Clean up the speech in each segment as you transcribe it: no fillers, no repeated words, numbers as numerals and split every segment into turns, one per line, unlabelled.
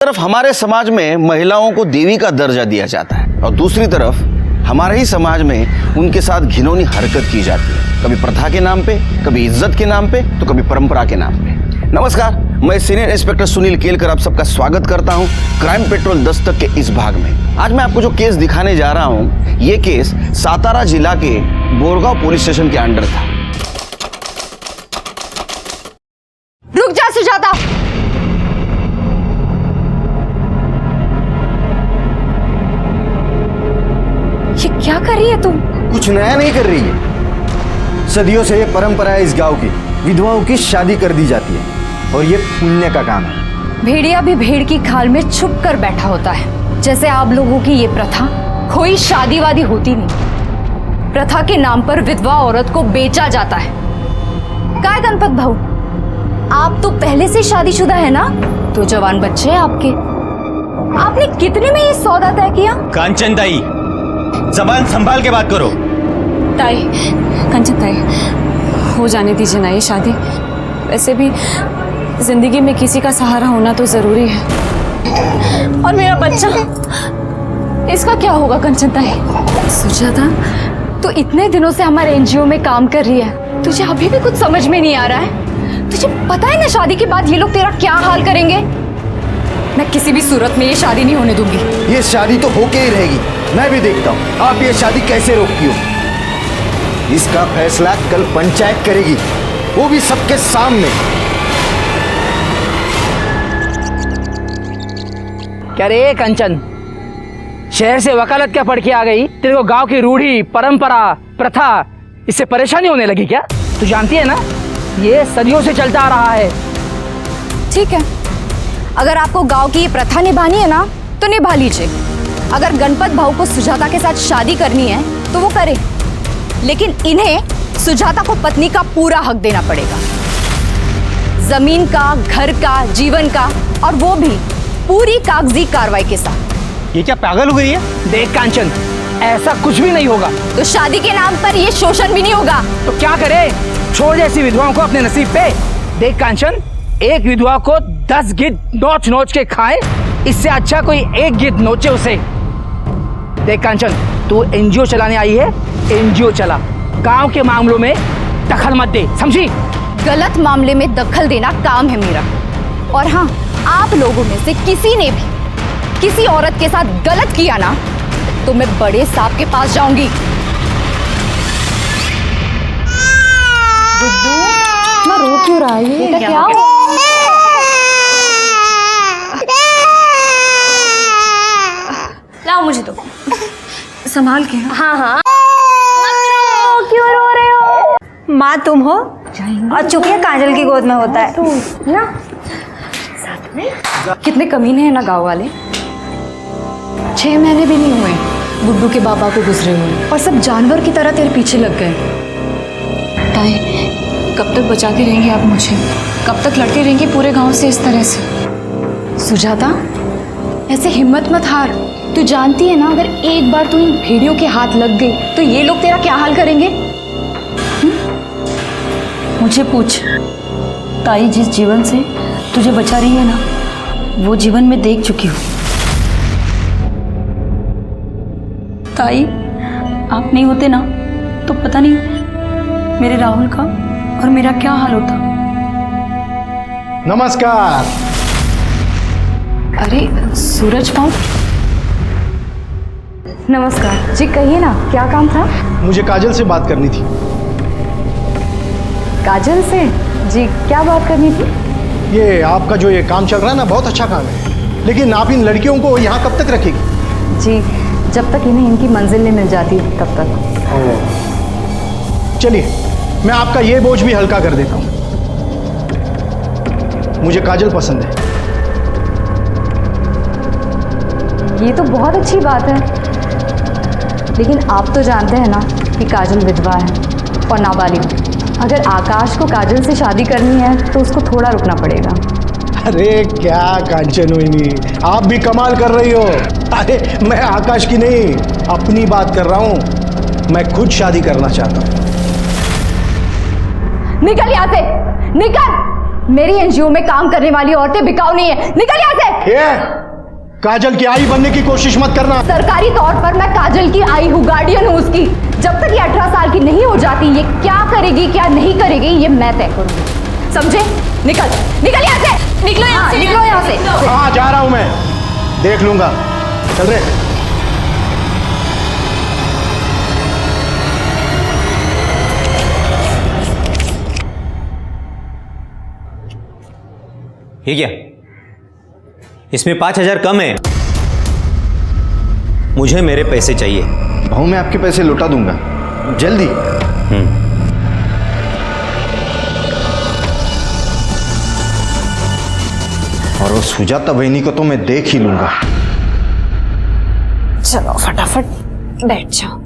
तरफ हमारे समाज में महिलाओं को देवी का दर्जा दिया जाता है और दूसरी तरफ हमारे ही समाज में उनके साथ घिनौनी हरकत की जाती है, कभी प्रथा के नाम पे, कभी इज्जत के नाम पे, तो कभी परंपरा के नाम पे। नमस्कार, मैं सीनियर इंस्पेक्टर सुनील केलकर आप सबका स्वागत करता हूं क्राइम पेट्रोल दस्तक के इस भाग में। आज मैं आपको जो केस दिखाने जा रहा हूं, ये केस सातारा जिला के बोरगांव पुलिस स्टेशन के अंडर था।
रुक जा सुजाता, ये क्या कर रही है तुम?
कुछ नया नहीं कर रही है। सदियों से ये परंपरा है इस गांव की, विधवाओं की शादी कर दी जाती है और ये पुण्य का काम है।
भेड़िया भी भेड़ की खाल में छुप कर बैठा होता है। जैसे आप लोगों की ये प्रथा कोई शादी वादी होती नहीं। प्रथा के नाम पर विधवा औरत को बेचा जाता है। क्या है गणपत भाऊ, आप तो पहले से शादीशुदा है ना? तो जवान बच्चे हैं आपके। आपने कितने में ये सौदा तय किया?
कांचन ताई, जबान संभाल के बात करो।
ताई, कंचन ताई, हो जाने दीजिए ना ये शादी। वैसे भी जिंदगी में किसी का सहारा होना तो जरूरी है। और मेरा बच्चा, इसका क्या होगा कंचन ताई?
सुजाता, तू इतने दिनों से हमारे एनजीओ में काम कर रही है, तुझे अभी भी कुछ समझ में नहीं आ रहा है? तुझे पता है ना शादी के बाद ये लोग तेरा क्या हाल करेंगे? मैं किसी भी सूरत में ये शादी नहीं होने दूंगी।
ये शादी तो होके ही रहेगी। मैं भी देखता हूँ आप ये शादी कैसे रोकती हो। इसका फैसला कल पंचायत करेगी, वो भी सबके सामने।
क्या रे कंचन, शहर से वकालत क्या पढ़ के आ गई? तेरे को गांव की रूढ़ी, परंपरा, प्रथा इससे परेशानी होने लगी क्या? तू जानती है ना, ये सदियों से चलता आ रहा है।
ठीक है, अगर आपको गांव की ये प्रथा निभानी है ना, तो निभा लीजिए। अगर गणपत भाऊ को सुजाता के साथ शादी करनी है तो वो करे, लेकिन इन्हें सुजाता को पत्नी का पूरा हक देना पड़ेगा। जमीन का, घर का, जीवन का, और वो भी पूरी कागजी कार्रवाई के साथ।
ये क्या पागल हो गई है? देख कांचन, ऐसा कुछ भी नहीं होगा।
तो शादी के नाम पर ये शोषण भी नहीं होगा।
तो क्या करे? छोड़ जैसी विधवाओं को अपने नसीब पे। देख कांचन, एक विधवा को 10 गिद्ध नोच नोच के खाए, इससे अच्छा कोई एक गिद्ध नोचे उसे। देख कांचन, तू एनजीओ चलाने आई है, एनजीओ चला, गांव के मामलों में दखल मत दे, समझी?
गलत मामले में दखल देना काम है मेरा। और हाँ, आप लोगों में से किसी ने भी किसी औरत के साथ गलत किया ना, तो मैं बड़े साहब के पास जाऊंगी।
बुद्धू, मैं रो क्यों रहा है? ये क्या हुआ?
लाओ मुझे तो
संभाल के।
हाँ हाँ, क्यों रो रहे हो?
माँ तुम हो और चुप है, काजल की गोद में होता है
ना। कितने कमीने हैं ना गांव वाले। 6 महीने भी नहीं हुए गुड्डू के बाबा को गुजरे हुए, और सब जानवर की तरह तेरे पीछे लग गए।
ताई, कब तक बचाती रहेंगी आप मुझे? कब तक लड़ती रहेंगी पूरे गांव से इस तरह से?
सुजाता, ऐसे हिम्मत मत हार। तू जानती है ना, अगर एक बार तू इन भेड़ियों के हाथ लग गई तो ये लोग तेरा क्या हाल करेंगे?
मुझे पूछ, ताई जिस जीवन से तुझे बचा रही है ना, वो जीवन में देख चुकी हूँ। ताई, आप नहीं होते ना तो पता नहीं मेरे राहुल का और मेरा क्या हाल होता।
नमस्कार।
अरे सूरज भाऊ, नमस्कार जी। कहिए ना, क्या काम था?
मुझे काजल से बात करनी थी।
काजल से? जी, क्या बात करनी थी?
ये आपका जो ये काम चल रहा है ना, बहुत अच्छा काम है, लेकिन आप इन लड़कियों को यहाँ कब तक रखेगी?
जी, जब तक इन्हें इनकी मंजिल नहीं मिल जाती तब तक।
चलिए, मैं आपका ये बोझ भी हल्का कर देता हूँ। मुझे काजल पसंद है।
ये तो बहुत अच्छी बात है, लेकिन आप तो जानते हैं ना कि काजल विधवा है और नाबालिग। अगर आकाश को काजल से शादी करनी है तो उसको थोड़ा रुकना पड़ेगा।
अरे क्या कांचन हुई, आप भी कमाल कर रही हो। अरे मैं आकाश की नहीं, अपनी बात कर रहा हूँ। मैं खुद शादी करना चाहता हूँ।
निकल यहाँ से, निकल। मेरी एनजीओ में काम करने वाली औरतें बिकाऊ नहीं है। निकल यहाँ से।
ये काजल की आई बनने की कोशिश मत करना।
सरकारी तौर पर मैं काजल की आई हूँ, गार्डियन हूँ उसकी। जब तक ये 18 साल की नहीं हो जाती, ये क्या करेगी क्या नहीं करेगी ये मैं तय करूंगी, समझे? निकल निकल यहाँ से, निकलो यहाँ से, निकलो यहाँ से।
हाँ जा रहा हूं मैं, देख लूंगा। चल रे।
ये क्या? इसमें 5,000 कम है। मुझे मेरे पैसे चाहिए।
भाऊ मैं आपके पैसे लौटा दूंगा जल्दी। और वो सुजाता बहनी को तो मैं देख ही लूंगा।
चलो फटाफट बैठ जाओ।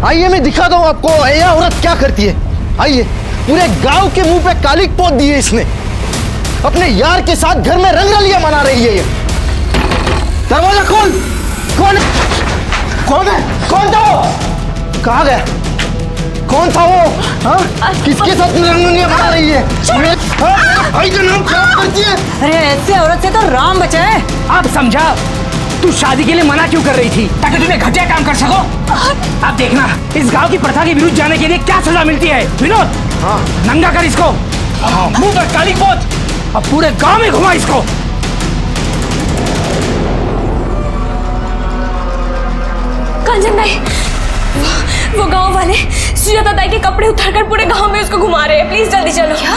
आइए मैं दिखा दूं आपको यह औरत क्या करती है। आइए, पूरे गांव के मुंह पे कालिक पोत दी है इसने। अपने यार के साथ घर में रंगरलियां मना रही है ये। दरवाजा खोल। कौन है? कौन है? कौन था वो? कहाँ गया? कौन था वो? हाँ? किसके साथ रंगरलियां मना रही है? भाई का नाम खराब करती है।
अरे ऐसे औरत से तो राम बचाए।
अब समझा तू शादी के लिए मना क्यों कर रही थी, ताकि तुम्हें घटिया काम कर सको। अब देखना इस गांव की प्रथा के विरुद्ध जाने के लिए क्या सजा मिलती है। विनोद, हाँ नंगा कर इसको, मुंह पर काली पोत, अब पूरे गांव में घुमा इसको।
कांचन भाई, वो गांव वाले सुजाता ताई के कपड़े उतारकर पूरे गांव में उसको घुमा रहे हैं। प्लीज जल्दी चलो। क्या?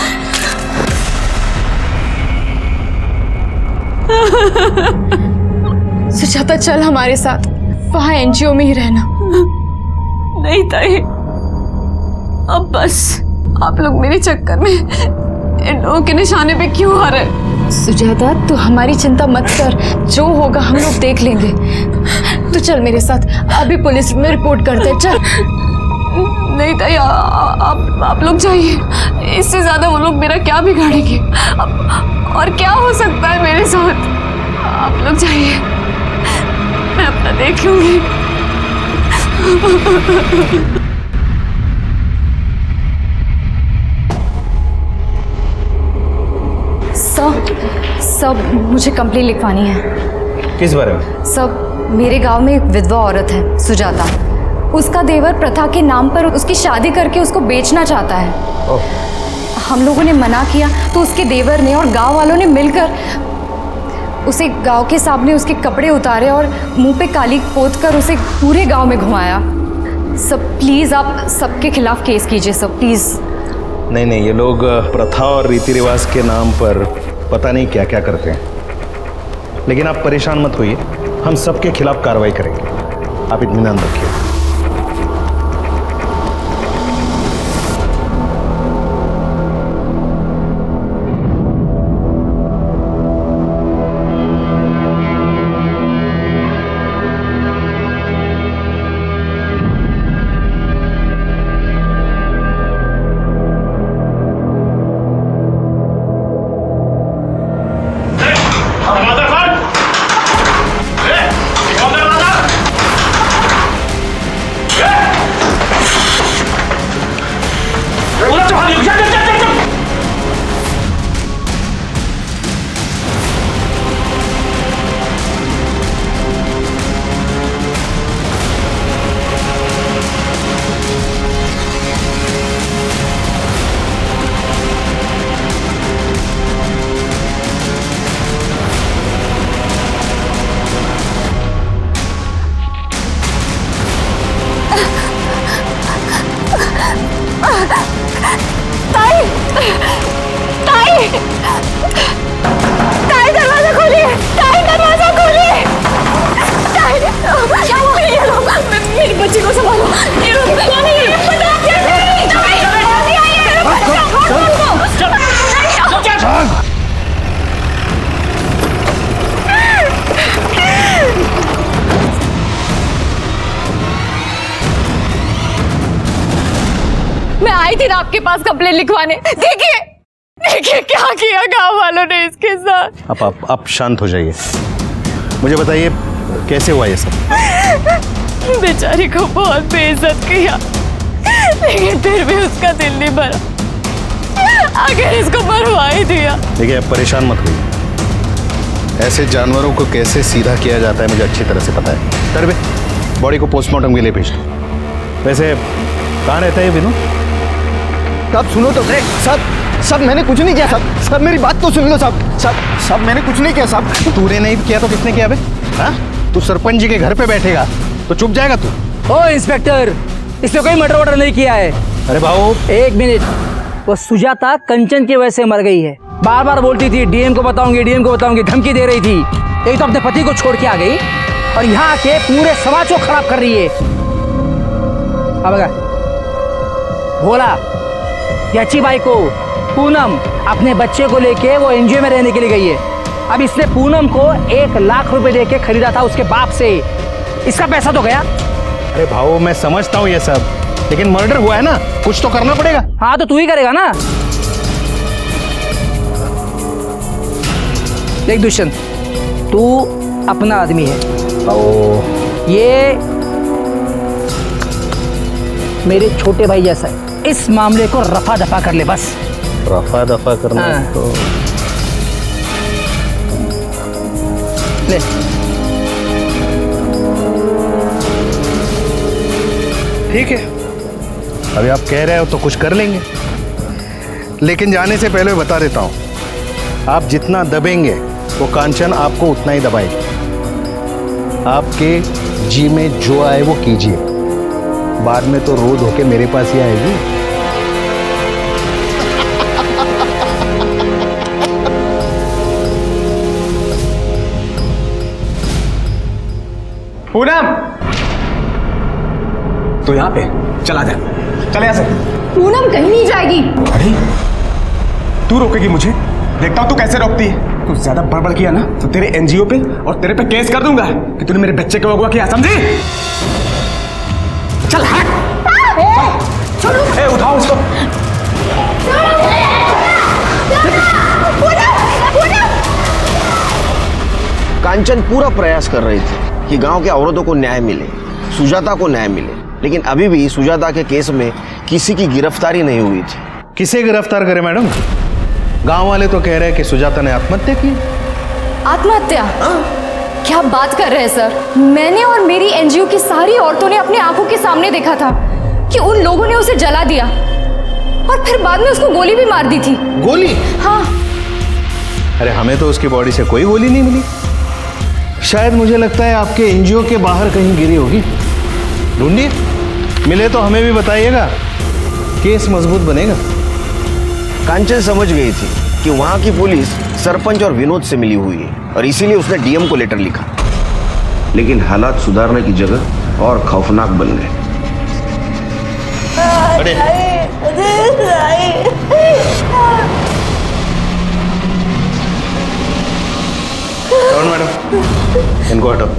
सुजाता चल हमारे साथ, वहां एनजीओ में ही रहना। नहीं ताई, अब बस आप लोग मेरे चक्कर में इन लोगों के निशाने पे क्यों आ रहे? सुजाता तू हमारी चिंता मत कर, जो होगा हम लोग देख लेंगे। तू चल मेरे साथ, अभी पुलिस में रिपोर्ट करते। चल। नहीं ताई, आप लोग जाइए। इससे ज्यादा वो लोग मेरा क्या बिगाड़ेंगे? और क्या हो सकता है मेरे साथ? आप लोग जाइए, मैं अपना देख लूंगी। सब मुझे कंप्लेंट लिखवानी है।
किस बारे में?
सब मेरे गांव में एक विधवा औरत है सुजाता। उसका देवर प्रथा के नाम पर उसकी शादी करके उसको बेचना चाहता है। हम लोगों ने मना किया तो उसके देवर ने और गांव वालों ने मिलकर उसे गांव के सामने उसके कपड़े उतारे और मुंह पे काली पोत कर उसे पूरे गांव में घुमाया। सब प्लीज़ आप सबके खिलाफ केस कीजिए सब, प्लीज़।
नहीं नहीं, ये लोग प्रथा और रीति रिवाज के नाम पर पता नहीं क्या क्या करते हैं। लेकिन आप परेशान मत होइए, हम सबके खिलाफ कार्रवाई करेंगे। आप इत्मीनान रखिए।
ताई दरवाजा खोलिए, ताई दरवाजा खोलिए। ताई क्या हुआ? ये लो, मेरी बच्ची को संभालो। ये लो, मैं आई थी ना आपके पास कंप्लेंट लिखवाने। देखिए देखिए क्या किया गांव वालों ने इसके साथ।
आप शांत हो जाइए। मुझे बताइए कैसे हुआ ये सब?
बेचारी को बहुत बेइज्जत किया, लेकिन फिर भी उसका दिल नहीं भरा, आखिर इसको मरवा ही दिया।
देखिए, आप परेशान मत होइए। ऐसे जानवरों को कैसे सीधा किया जाता है मुझे अच्छी तरह से पता है। तरबे, बॉडी को पोस्टमार्टम के लिए भेज दो। वैसे कहाँ रहता है ये विनोद?
साहब सुनो तो, साहब मैंने कुछ नहीं किया साहब। साहब मेरी बात तो सुन लो साहब। साहब मैंने कुछ नहीं किया साहब।
तूने नहीं किया तो किसने किया बे? हाँ? तू सरपंच जी के घर पे बैठेगा तो चुप जाएगा तू?
ओ इंस्पेक्टर, इसने कोई मर्डर वर्डर नहीं किया है।
अरे भाऊ,
एक मिनट, वो सुजाता कंचन की वजह से मर गई है। बार बार बोलती थी डीएम को बताऊंगी, डीएम को बताऊंगी, धमकी दे रही थी। एक तो अपने पति को छोड़ के आ गई और यहाँ आके पूरे समाज को खराब कर रही है। अब अगर भोला, याची बाई को, पूनम अपने बच्चे को लेके वो एनजीओ में रहने के लिए गई है। अब इसने पूनम को 1 लाख रुपए देके खरीदा था उसके बाप से। इसका पैसा तो गया।
अरे भाऊ, मैं समझता हूँ ये सब, लेकिन मर्डर हुआ है ना, कुछ तो करना पड़ेगा।
हाँ तो तू ही करेगा ना। देख दुष्यंत, तू अपना आदमी है, ये मेरे छोटे भाई जैसा है। इस मामले को रफा दफा कर ले बस।
रफा दफा करना
हाँ।
तो
ले।
ठीक है, अभी आप कह रहे हो तो कुछ कर लेंगे, लेकिन जाने से पहले बता देता हूं, आप जितना दबेंगे वो कांचन आपको उतना ही दबाएगी। आपके जी में जो आए वो कीजिए, बाद में तो रो धो के मेरे पास ही आएगी।
पूनम, तो यहाँ पे चला जा, चले यहाँ से।
पूनम कहीं नहीं जाएगी।
अरे तू रोकेगी मुझे? देखता हूँ तू कैसे रोकती है। तू ज्यादा बड़बड़ किया ना तो तेरे एनजीओ पे और तेरे पे केस कर दूंगा कि तूने मेरे बच्चे को अगवा किया, समझी? चल हट। ए, उठाओ इसको।
कांचन पूरा प्रयास कर रही थी कि गांव के औरतों को न्याय मिले, सुजाता को न्याय मिले, लेकिन अभी भी सुजाता के केस में किसी की गिरफ्तारी नहीं हुई थी।
किसे गिरफ्तार करे मैडम? गांव वाले तो कह रहे हैं कि सुजाता ने आत्महत्या की।
आत्महत्या? क्या बात कर रहे हैं सर? मैंने और मेरी एनजीओ की सारी औरतों ने अपनी आंखों के सामने देखा था कि उन लोगों ने उसे जला दिया और फिर बाद में उसको गोली भी मार दी थी।
गोली?
हाँ।
अरे हमें तो उसकी बॉडी से कोई गोली नहीं मिली। शायद मुझे लगता है आपके एनजीओ के बाहर कहीं गिरी होगी। ढूंढिए, मिले तो हमें भी बताइएगा, केस मजबूत बनेगा।
कांचन समझ गई थी कि वहां की पुलिस सरपंच और विनोद से मिली हुई है और इसीलिए उसने डीएम को लेटर लिखा, लेकिन हालात सुधारने की जगह और खौफनाक बन गए।
कौन मैडम? इनको हटाओ।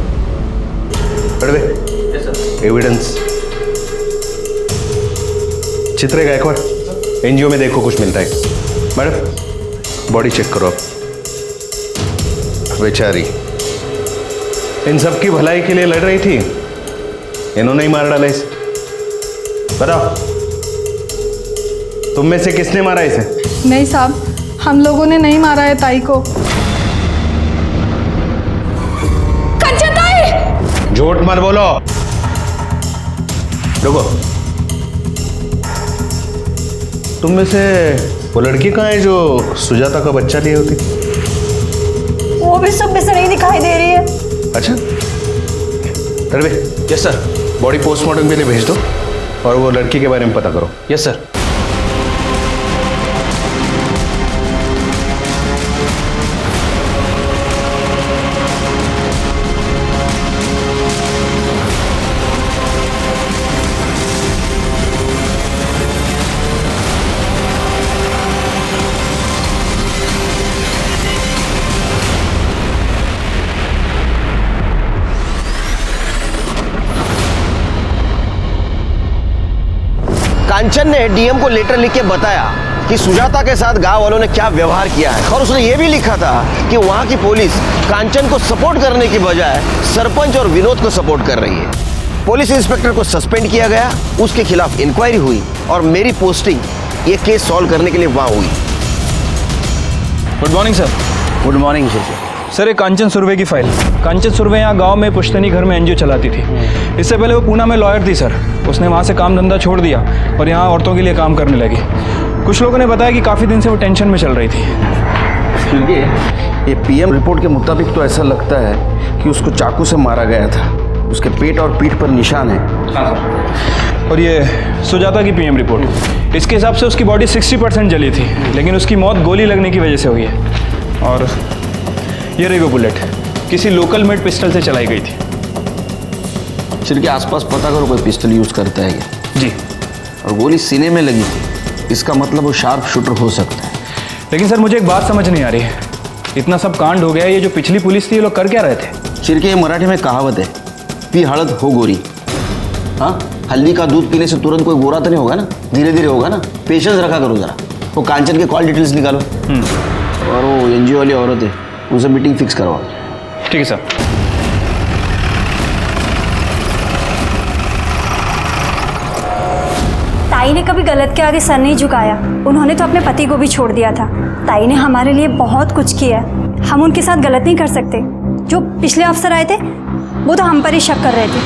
एविडेंस। चित्रे गायकवाड़, एनजीओ में देखो कुछ मिलता है। मैडम, बॉडी चेक करो आप। बेचारी इन सब की भलाई के लिए लड़ रही थी, इन्होंने ही मार डाला इसे। बताओ, तुम में से किसने मारा इसे?
नहीं साहब, हम लोगों ने नहीं मारा है ताई को।
कंचन ताई!
झूठ मत बोलो। रुको, तुम में से वो लड़की कहाँ है जो सुजाता का बच्चा लिए होती?
वो भी सब में से नहीं दिखाई दे रही है।
अच्छा, तरबे। Yes sir. बॉडी पोस्टमार्टम के लिए भेज दो और वो लड़की के बारे में पता करो।
Yes sir.
कांचन ने डीएम को लेटर लिख के बताया कि सुजाता के साथ गांव वालों ने क्या व्यवहार किया है, और उसने ये भी लिखा था कि वहां की पुलिस कांचन को सपोर्ट करने की बजाय सरपंच और विनोद को सपोर्ट कर रही है। पुलिस इंस्पेक्टर को सस्पेंड किया गया, उसके खिलाफ इंक्वायरी हुई और मेरी पोस्टिंग ये केस सॉल्व करने के लिए वहां हुई।
Good morning sir.
Good morning
sir, ये कांचन सुर्वे की फाइल। कांचन सुर्वे यहाँ गांव में पुश्तैनी घर में एनजीओ चलाती थी। इससे पहले वो पूना में लॉयर थी सर। उसने वहाँ से काम धंधा छोड़ दिया और यहाँ औरतों के लिए काम करने लगी। कुछ लोगों ने बताया कि काफ़ी दिन से वो टेंशन में चल रही थी।
क्योंकि ये पीएम रिपोर्ट के मुताबिक तो ऐसा लगता है कि उसको चाकू से मारा गया था। उसके पेट और पीठ पर निशान है।
और ये सुजाता की पीएम रिपोर्ट, इसके हिसाब से उसकी बॉडी 60% जली थी, लेकिन उसकी मौत गोली लगने की वजह से हुई है। और ये रही वो बुलेट, किसी लोकल मेड पिस्टल से चलाई गई थी।
सिर के आसपास पता करो कोई पिस्टल यूज करता है क्या?
जी।
और गोली सीने में लगी थी, इसका मतलब वो शार्प शूटर हो सकता है।
लेकिन सर मुझे एक बात समझ नहीं आ रही है, इतना सब कांड हो गया, ये जो पिछली पुलिस थी ये लोग कर क्या रहे थे?
चिर के ये मराठी में कहावत है, पी हड़द हो गोरी। हाँ, हल्दी का दूध पीने से तुरंत कोई गोरा तो नहीं होगा ना, धीरे धीरे होगा ना। पेशेंस रखा करो जरा। वो कांचन के कॉल डिटेल्स निकालो और वो एनजीओ वाली औरत है उनसे मीटिंग फिक्स करवाओ।
ठीक है सर।
ताई ने कभी गलत के आगे सर नहीं झुकाया। उन्होंने तो अपने पति को भी छोड़ दिया था। ताई ने हमारे लिए बहुत कुछ किया है, हम उनके साथ गलत नहीं कर सकते। जो पिछले अफसर आए थे वो तो हम पर ही शक कर रहे थे।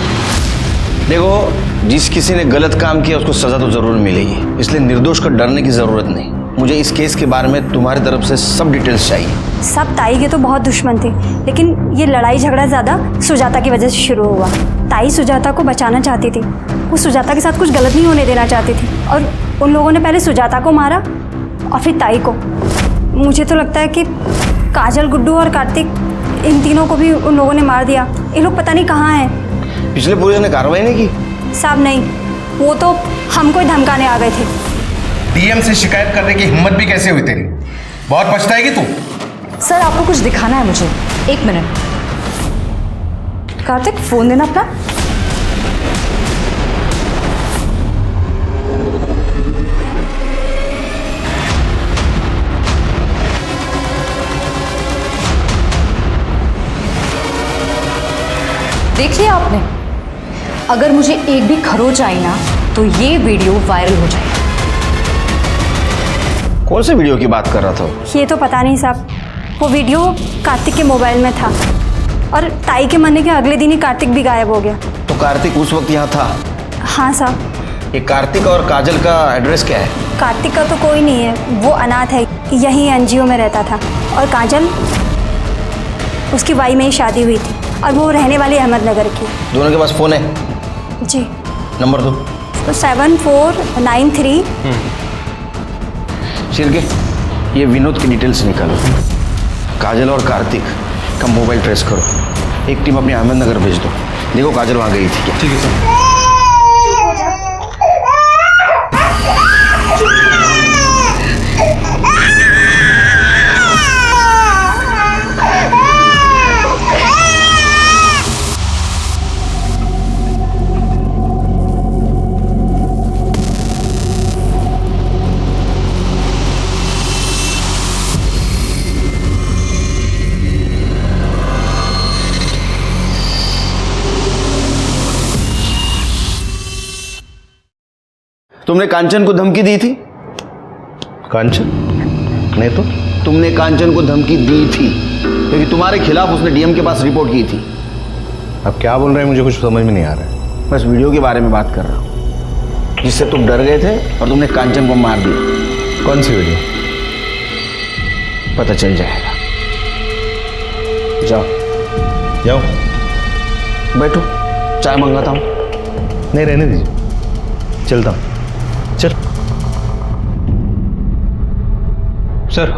देखो, जिस किसी ने गलत काम किया उसको सजा तो जरूर मिलेगी, इसलिए निर्दोष को डरने की जरूरत नहीं। मुझे इस केस के बारे में तुम्हारी तरफ से सब डिटेल्स चाहिए।
सब ताई के तो बहुत दुश्मन थे, लेकिन ये लड़ाई झगड़ा ज़्यादा सुजाता की वजह से शुरू हुआ। ताई सुजाता को बचाना चाहती थी, वो सुजाता के साथ कुछ गलत नहीं होने देना चाहती थी, और उन लोगों ने पहले सुजाता को मारा और फिर ताई को। मुझे तो लगता है कि काजल, गुड्डू और कार्तिक, इन तीनों को भी उन लोगों ने मार दिया। ये लोग पता नहीं कहाँ हैं।
पिछले पुलिस ने कार्रवाई नहीं की?
साहब नहीं, वो तो हमको ही धमकाने आ गए थे।
डीएम से शिकायत करने की हिम्मत भी कैसे हुई तेरी? बहुत पछताएगी तू।
सर आपको कुछ दिखाना है मुझे, 1 मिनट। कार्तिक फोन देना अपना। देख लिया आपने? अगर मुझे एक भी खरोच आई ना तो ये वीडियो वायरल हो जाएगा।
कौन से वीडियो की बात कर रहा था?
ये तो पता नहीं साहब, वो वीडियो कार्तिक के मोबाइल में था और ताई के मरने के अगले दिन ही कार्तिक भी गायब हो गया।
तो कार्तिक उस वक्त यहाँ था?
हाँ साहब।
ये कार्तिक और काजल का एड्रेस क्या है?
कार्तिक का तो कोई नहीं है, वो अनाथ है, यहीं एनजीओ में रहता था। और काजल, उसकी वाई में ही शादी हुई थी और वो रहने वाली अहमदनगर की।
दोनों के पास फोन है?
जी।
नंबर दो।
तो 7493।
शिरके, ये विनोद की डिटेल्स निकालो। काजल और कार्तिक का मोबाइल ट्रेस करो। एक टीम अपनी अहमदनगर भेज दो। देखो काजल वहाँ गई थी क्या?
ठीक है सर।
तुमने कांचन को धमकी दी थी?
कांचन? नहीं तो।
तुमने कांचन को धमकी दी थी क्योंकि तुम्हारे खिलाफ उसने डीएम के पास रिपोर्ट की थी।
अब क्या बोल रहे हैं मुझे कुछ समझ में नहीं आ रहा है।
बस वीडियो के बारे में बात कर रहा हूँ जिससे तुम डर गए थे और तुमने कांचन को मार दिया।
कौन सी वीडियो?
पता चल जाएगा। जाओ
जाओ,
बैठो, चाय मंगाता हूँ।
नहीं रहने दीजिए, चलता हूँ। चल।
सर,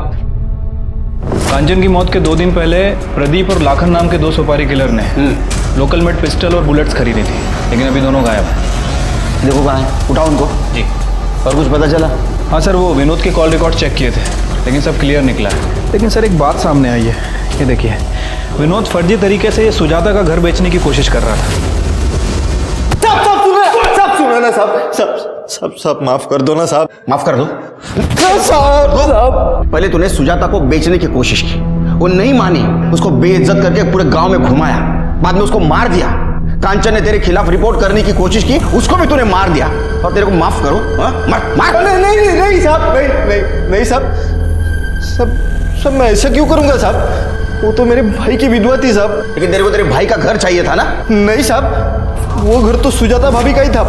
कांचन की मौत के 2 दिन पहले प्रदीप और लाखन नाम के 2 सुपारी किलर ने लोकल मेड पिस्टल और बुलेट्स खरीदी थी, लेकिन अभी दोनों गायब हैं।
देखो कहाँ है, उठाओ उनको।
जी।
और कुछ पता चला?
हाँ सर, वो विनोद के कॉल रिकॉर्ड चेक किए थे, लेकिन सब क्लियर निकला है। लेकिन सर एक बात सामने आई है, ये देखिए, विनोद फर्जी तरीके से ये सुजाता का घर बेचने की कोशिश कर रहा था।
सब सुनो ना, सब साहब साहब माफ कर दो ना साहब।
माफ कर दो।
साहब
पहले तूने सुजाता को बेचने की कोशिश की, वो नहीं मानी, उसको बेइज्जत करके पूरे गांव में घुमाया, बाद में उसको मार दिया। कांचन ने तेरे खिलाफ रिपोर्ट करने की कोशिश की, उसको भी तूने मार दिया, और तेरे को माफ करो? मार।
नहीं साहब, नहीं साहब, सब मैं ऐसा क्यों करूंगा साहब? वो तो मेरे भाई की विधवा थी साहब।
लेकिन तेरे को तेरे भाई का घर चाहिए था ना?
नहीं साहब, वो घर तो सुजाता भाभी का ही था,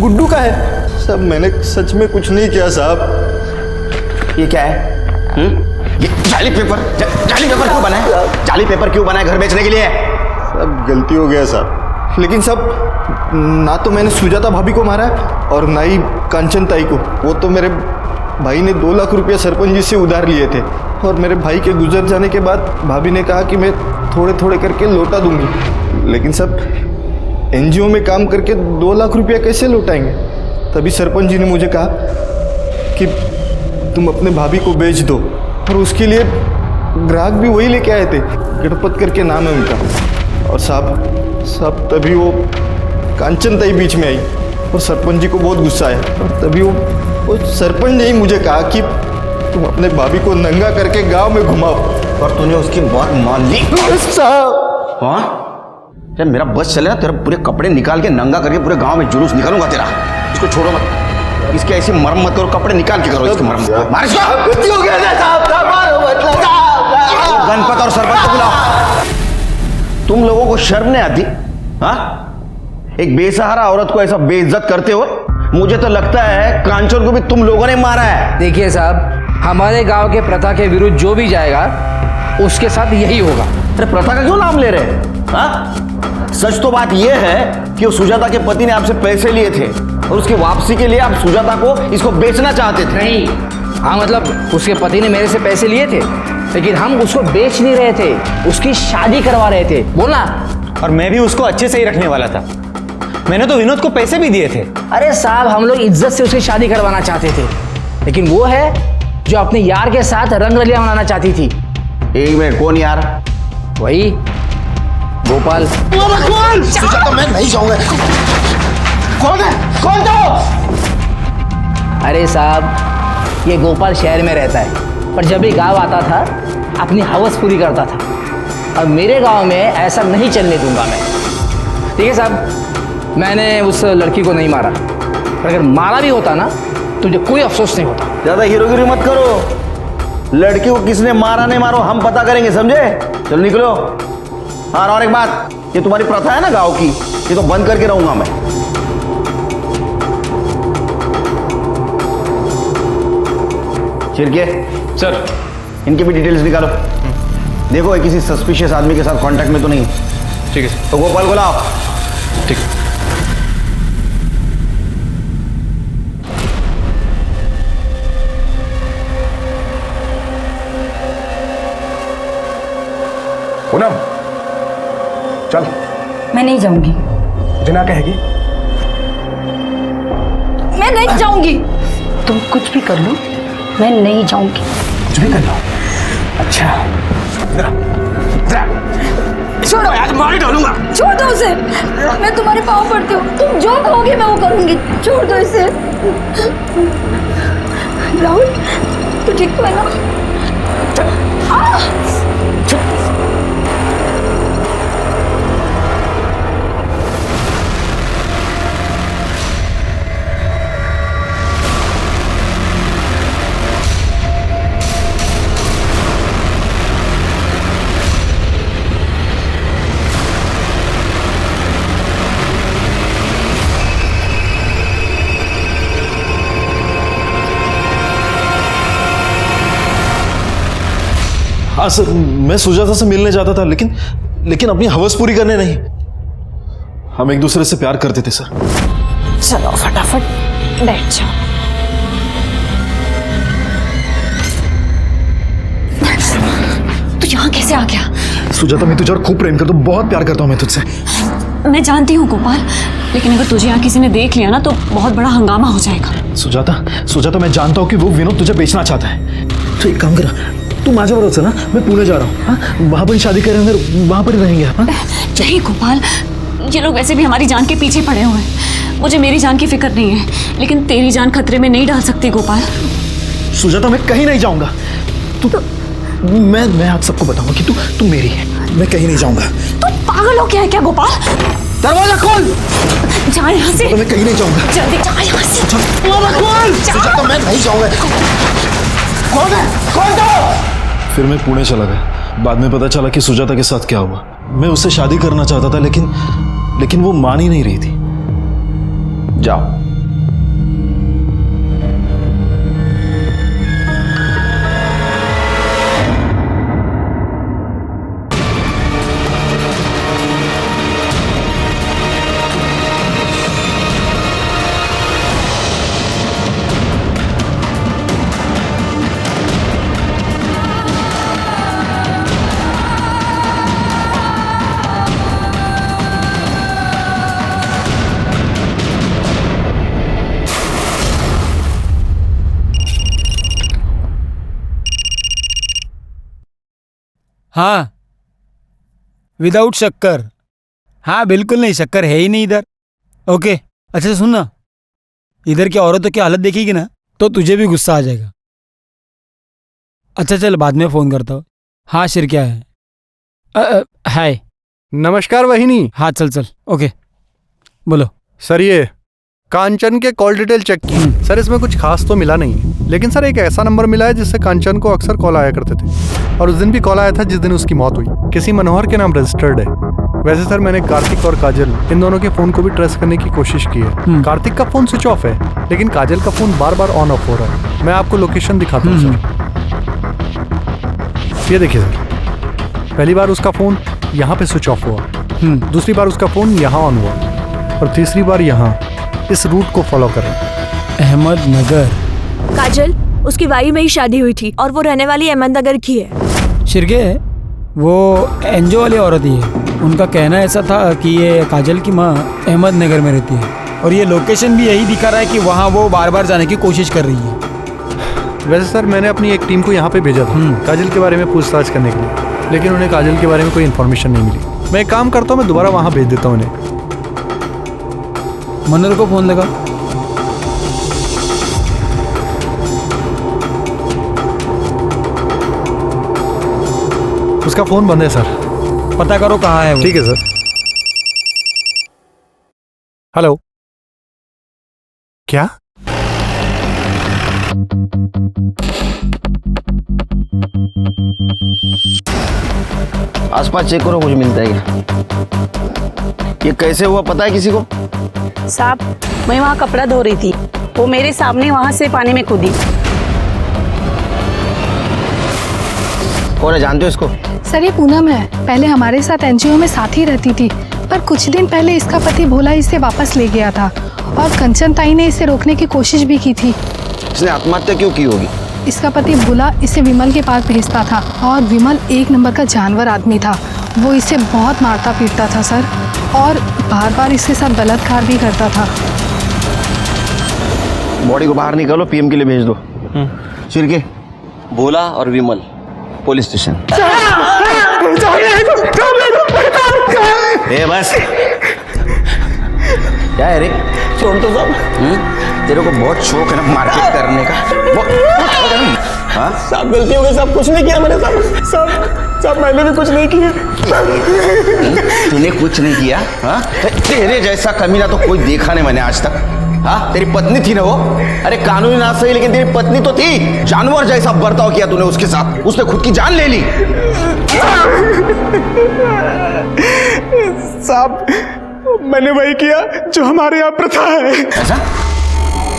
गुड्डू का है साहब। मैंने सच में कुछ नहीं किया साहब।
ये क्या है? ये जाली पेपर क्यों बनाया? जाली पेपर क्यों बनाया घर बेचने के लिए?
सब गलती हो गया साहब। लेकिन साहब, ना तो मैंने सुजाता भाभी को मारा और ना ही कांचन ताई को। वो तो मेरे भाई ने 2 लाख रुपया सरपंच जी से उधार लिए थे, और मेरे भाई के गुजर जाने के बाद भाभी ने कहा कि मैं थोड़े थोड़े करके लौटा दूंगी। लेकिन सब एनजीओ में काम करके 2 लाख रुपया कैसे लौटाएंगे? तभी सरपंच जी ने मुझे कहा कि तुम अपने भाभी को बेच दो, और उसके लिए ग्राहक भी वही लेके आए थे, गणपत करके नाम है उनका। और साहब तभी वो कांचन ताई बीच में आई, और सरपंच जी को बहुत गुस्सा आया, और तभी वो सरपंच ने ही मुझे कहा कि तुम अपने भाभी को नंगा करके गांव में घुमाओ।
और तूने उसकी बात मान ली
साहब।
हाँ, जब मेरा बस चले ना, तेरा पूरे कपड़े निकाल के नंगा करके पूरे गांव में जुलूस निकालूंगा तेरा। इसको छोड़ो मत, इसके ऐसी मरम्मत करो, कपड़े निकाल के करो इसकी मरम्मत। मार इसको।
गलती हो गया साहब, मारो मतलब साहब।
गणपत और सरपंच को बुलाओ। तुम लोगों को शर्म नहीं आती? हाँ, एक बेसहारा औरत को ऐसा बेइज्जत करते हो? मुझे तो लगता है कांचन को भी तुम लोगों ने मारा है।
देखिए साहब, हमारे गांव के प्रथा के विरुद्ध जो भी जाएगा उसके साथ यही होगा।
अरे प्रथा का क्यों नाम ले रहे हैं? हाँ, सच तो बात यह है कि वो सुजाता के पति ने आपसे पैसे लिए थे, और उसकी वापसी के लिए आप सुजाता को इसको बेचना चाहते थे।
नहीं, हाँ मतलब उसके पति ने मेरे से पैसे लिए थे, लेकिन हम उसको बेच नहीं रहे थे, उसकी शादी करवा रहे थे। बोलना।
और मैं भी उसको अच्छे से ही रखने वाला था। मैंने तो विनोद को पैसे भी दिए थे।
अरे साहब, हम लोग इज्जत से उसकी शादी करवाना चाहते थे, लेकिन वो है जो अपने यार के साथ रंगरलियां मनाना चाहती थी।
एक मिनट, कौन यार?
वही गोपाल।
सुजाता, मैं नहीं जाऊंगा। कौन है? कौन तो?
अरे साहब, ये गोपाल शहर में रहता है, पर जब भी गांव आता था अपनी हवस पूरी करता था, और मेरे गांव में ऐसा नहीं चलने दूंगा मैं। ठीक है साहब, मैंने उस लड़की को नहीं मारा, पर अगर मारा भी होता ना तो मुझे कोई अफसोस नहीं होता।
ज्यादा हीरोगिरी मत करो। लड़की को किसने मारा नहीं मारो हम पता करेंगे, समझे? चलो निकलो। हाँ, और एक बात, ये तुम्हारी प्रथा है ना गांव की, ये तो बंद करके रहूंगा मैं। चिरके
सर,
इनकी भी डिटेल्स निकालो। देखो ये किसी सस्पिशियस आदमी के साथ कांटेक्ट में तो नहीं।
ठीक है सर।
तो गोपाल को लाओ।
ठीक।
पूनम, चल।
मैं नहीं जाऊंगी।
जिना कहेगी।
मैं नहीं जाऊंगी।
तुम कुछ भी कर लो, मैं नहीं जाऊंगी।
कुछ भी कर लो। अच्छा,
छोड़ो,
आज मार डालूंगा।
छोड़ दो उसे। मैं तुम्हारे पाँव पड़ती हूँ, तुम जो कहोगे मैं वो करूंगी। छोड़ दो इसे। राहुल, तू ठीक तो है ना?
हाँ सर, मैं सुजाता से मिलने जाता था, लेकिन अपनी हवस पूरी करने नहीं। हम एक दूसरे से प्यार करते थे सर।
चलो फटाफट बैठ जाओ। तू यहाँ कैसे आ गया?
सुजाता, मैं तुझे और खूब प्रेम करता हूँ, बहुत प्यार करता हूँ मैं तुझसे।
मैं जानती हूँ गोपाल, लेकिन अगर तुझे यहाँ किसी ने देख लिया ना तो बहुत बड़ा हंगामा हो जाएगा।
सुजाता, मैं जानता हूँ कि वो विनोद तुझे बेचना चाहता है, तो एक काम कर, तू माझ्या बरोबर चल ना, मैं पुणे जा रहा हूँ। हाँ, वहाँ पर शादी करेंगे, वहाँ पर ही रहेंगे। हाँ?
नहीं गोपाल, ये लोग वैसे भी हमारी जान के पीछे पड़े हुए हैं। मुझे मेरी जान की फिक्र नहीं है, लेकिन तेरी जान खतरे में नहीं डाल सकती गोपाल।
सुजाता, मैं कहीं नहीं जाऊंगा। तू मैं आप सबको बताऊंगा कि तू मेरी है। मैं कहीं नहीं जाऊंगा।
तू पागल हो क्या है क्या गोपाल?
दरवाजा खोल।
जा यहाँ से।
मैं कहीं नहीं जाऊंगा।
जल्दी जा यहाँ से।
दरवाजा खोल। सुजाता, मैं नहीं जाऊंगा। खोल दो।
फिर मैं पुणे चला गया। बाद में पता चला कि सुजाता के साथ क्या हुआ। मैं उससे शादी करना चाहता था, लेकिन वो मान ही नहीं रही थी।
जाओ।
हाँ, विदाउट शक्कर। हाँ बिल्कुल नहीं, शक्कर है ही नहीं इधर। ओके, अच्छा सुन ना, इधर की औरतों की हालत देखेगी ना तो तुझे भी गुस्सा आ जाएगा। अच्छा चल, बाद में फ़ोन करता हूँ। हाँ शिर, क्या है? हाय।
नमस्कार वहिनी।
हाँ चल चल, ओके बोलो।
सर ये कांचन के कॉल डिटेल चेक की सर, इसमें कुछ खास तो मिला नहीं, लेकिन सर एक ऐसा नंबर मिला है जिससे कांचन को अक्सर कॉल आया करते थे, और उस दिन भी कॉल आया था जिस दिन उसकी मौत हुई। किसी मनोहर के नाम रजिस्टर्ड है। वैसे सर मैंने कार्तिक और काजल इन दोनों के फोन को भी ट्रेस करने की कोशिश की है। कार्तिक का फोन स्विच ऑफ है, लेकिन काजल का phone bar bar on off हो रहा है। मैं आपको लोकेशन दिखाता हूँ सर। ये देखिए सर, पहली बार उसका फोन यहाँ पे स्विच ऑफ हुआ, दूसरी बार उसका फोन यहाँ ऑन हुआ, और तीसरी बार यहाँ। इस रूट को फॉलो करें।
अहमदनगर।
काजल, उसकी वाई में ही शादी हुई थी और वो रहने वाली अहमदनगर की है।
शिरके, वो एनजीओ वाली औरत ही है। उनका कहना ऐसा था कि ये काजल की माँ अहमदनगर में रहती है, और ये लोकेशन भी यही दिखा रहा है कि वहाँ वो बार बार जाने की कोशिश कर रही है।
वैसे सर मैंने अपनी एक टीम को यहाँ पे भेजा था काजल के बारे में पूछताछ करने के लिए, लेकिन उन्हें काजल के बारे में कोई इन्फॉर्मेशन नहीं मिली। मैं एक काम करता हूँ, मैं दोबारा वहाँ भेज देता हूँ उन्हें।
मनोहर को फोन लगा।
उसका फोन बंद है सर।
पता करो कहाँ है वो।
ठीक है सर। हेलो, क्या?
आसपास चेक करो, मुझे मिलता है क्या? ये कैसे हुआ, पता है किसी को?
साहब, मैं वहाँ कपड़ा धो रही थी, वो मेरे सामने वहाँ से पानी में कूदी।
कौन है, जानते हो इसको?
सर ये पूनम है, पहले हमारे साथ एनजीओ में साथ ही रहती थी, पर कुछ दिन पहले इसका पति भोला इसे वापस ले गया था, और कंचन ताई ने इसे रोकने की कोशिश भी की थी।
इसने आत्महत्या क्यों की होगी?
इसका पति भोला इसे विमल के पास भेजता था, और विमल एक नंबर का जानवर आदमी था। वो इसे बहुत मारता पीटता था सर, और बार बार इसके साथ बलात्कार भी करता था।
बॉडी को बाहर निकालो, पीएम के लिए भेज दो। शिरके, भोला और विमल पुलिस स्टेशन। ए बस, क्या है रे?
छोड़ तो साहब।
तेरे को बहुत शौक है ना मार्केट करने का? हाँ
साहब, गलती हो गई साहब, कुछ नहीं किया मैंने साहब, मैंने भी कुछ नहीं किया।
तूने कुछ नहीं किया? हाँ, तेरे जैसा कमीना तो कोई देखा नहीं मैंने आज तक। हाँ, तेरी पत्नी थी ना वो? अरे कानूनी ना सही, लेकिन तेरी पत्नी तो थी। जानवर जैसा बर्ताव किया तूने उसके साथ, उसने खुद की जान ले ली।
साहब, मैंने वही किया जो हमारे यहाँ प्रथा है।
ऐसा?